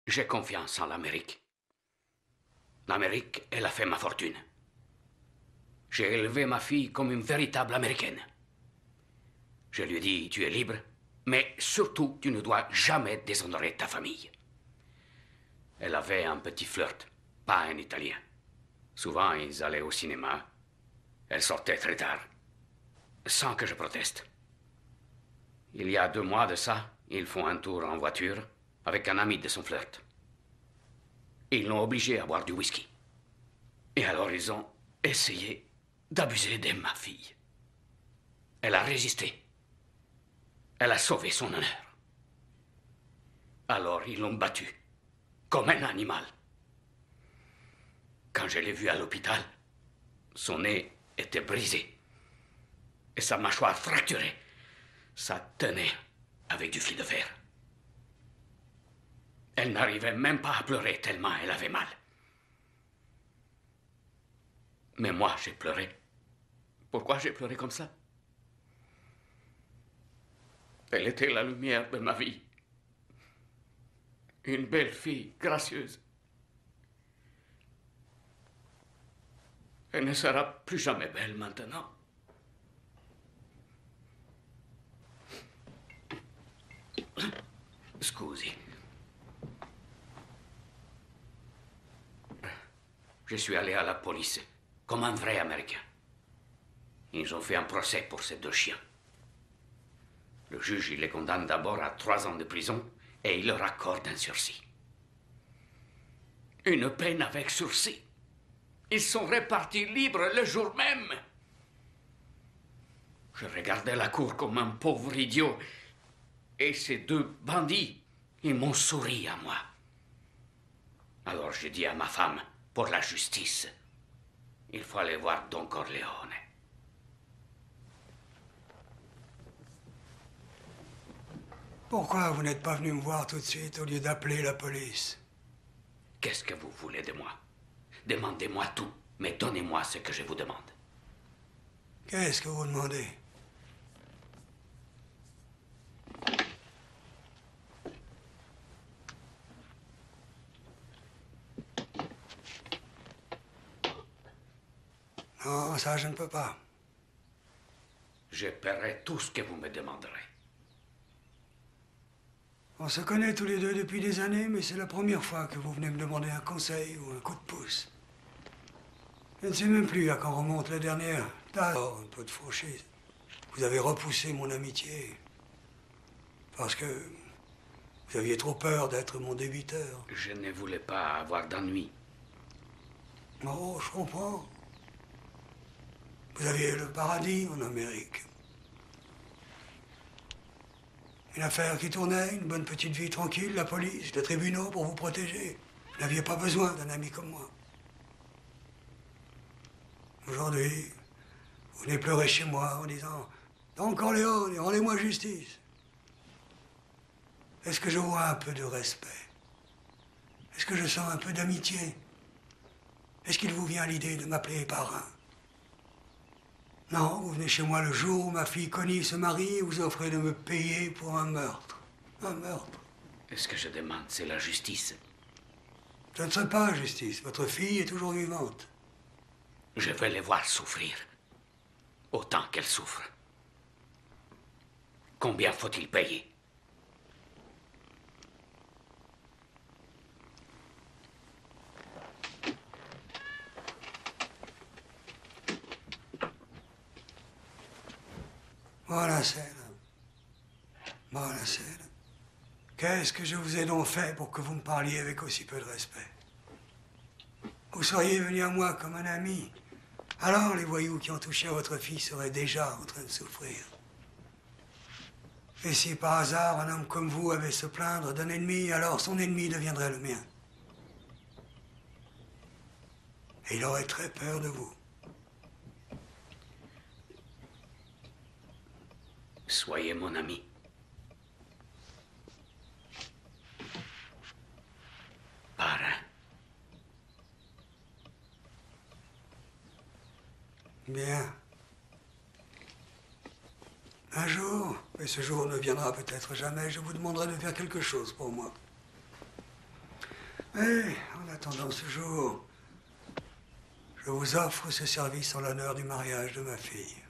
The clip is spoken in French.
J'ai confiance en l'Amérique. L'Amérique, elle a fait ma fortune. J'ai élevé ma fille comme une véritable Américaine. Je lui ai dit, tu es libre, mais surtout, tu ne dois jamais déshonorer ta famille. Elle avait un petit flirt, pas un Italien. Souvent, ils allaient au cinéma. Elle sortait très tard, sans que je proteste. Il y a 2 mois de ça, ils font un tour en voiture avec un ami de son flirt. Ils l'ont obligé à boire du whisky. Et alors ils ont essayé d'abuser de ma fille. Elle a résisté. Elle a sauvé son honneur. Alors ils l'ont battue, comme un animal. Quand je l'ai vue à l'hôpital, son nez était brisé et sa mâchoire fracturée. Ça tenait avec du fil de fer. Elle n'arrivait même pas à pleurer tellement elle avait mal. Mais moi, j'ai pleuré. Pourquoi j'ai pleuré comme ça? Elle était la lumière de ma vie. Une belle fille, gracieuse. Elle ne sera plus jamais belle maintenant. Scusi. Je suis allé à la police, comme un vrai Américain. Ils ont fait un procès pour ces 2 chiens. Le juge, il les condamne d'abord à 3 ans de prison et il leur accorde un sursis. Une peine avec sursis. Ils sont répartis libres le jour même. Je regardais la cour comme un pauvre idiot. Et ces 2 bandits, ils m'ont souri à moi. Alors j'ai dit à ma femme, pour la justice, il faut aller voir Don Corleone. Pourquoi vous n'êtes pas venu me voir tout de suite au lieu d'appeler la police? Qu'est-ce que vous voulez de moi? Demandez-moi tout, mais donnez-moi ce que je vous demande. Qu'est-ce que vous demandez? Non, ça, je ne peux pas. Je paierai tout ce que vous me demanderez. On se connaît tous les deux depuis des années, mais c'est la première fois que vous venez me demander un conseil ou un coup de pouce. Je ne sais même plus à quand remonte la dernière. D'abord, un peu de franchise. Vous avez repoussé mon amitié parce que vous aviez trop peur d'être mon débiteur. Je ne voulais pas avoir d'ennui. Oh, je comprends. Vous aviez le paradis en Amérique. Une affaire qui tournait, une bonne petite vie tranquille, la police, les tribunaux pour vous protéger. Vous n'aviez pas besoin d'un ami comme moi. Aujourd'hui, vous venez pleurer chez moi en disant « Don Corleone, rendez-moi justice ». Est-ce que je vois un peu de respect? Est-ce que je sens un peu d'amitié? Est-ce qu'il vous vient l'idée de m'appeler parrain? Non, vous venez chez moi le jour où ma fille Connie se marie et vous offrez de me payer pour un meurtre. Un meurtre. Ce que je demande, c'est la justice. Ce ne serait pas justice. Votre fille est toujours vivante. Je vais les voir souffrir. Autant qu'elles souffrent. Combien faut-il payer? Voilà, celle. Voilà, celle. Qu'est-ce que je vous ai donc fait pour que vous me parliez avec aussi peu de respect? Vous seriez venu à moi comme un ami. Alors les voyous qui ont touché à votre fille seraient déjà en train de souffrir. Et si par hasard un homme comme vous avait se plaindre d'un ennemi, alors son ennemi deviendrait le mien. Et il aurait très peur de vous. Soyez mon ami. Parrain. Bien. Un jour, et ce jour ne viendra peut-être jamais, je vous demanderai de faire quelque chose pour moi. Et, en attendant ce jour, je vous offre ce service en l'honneur du mariage de ma fille.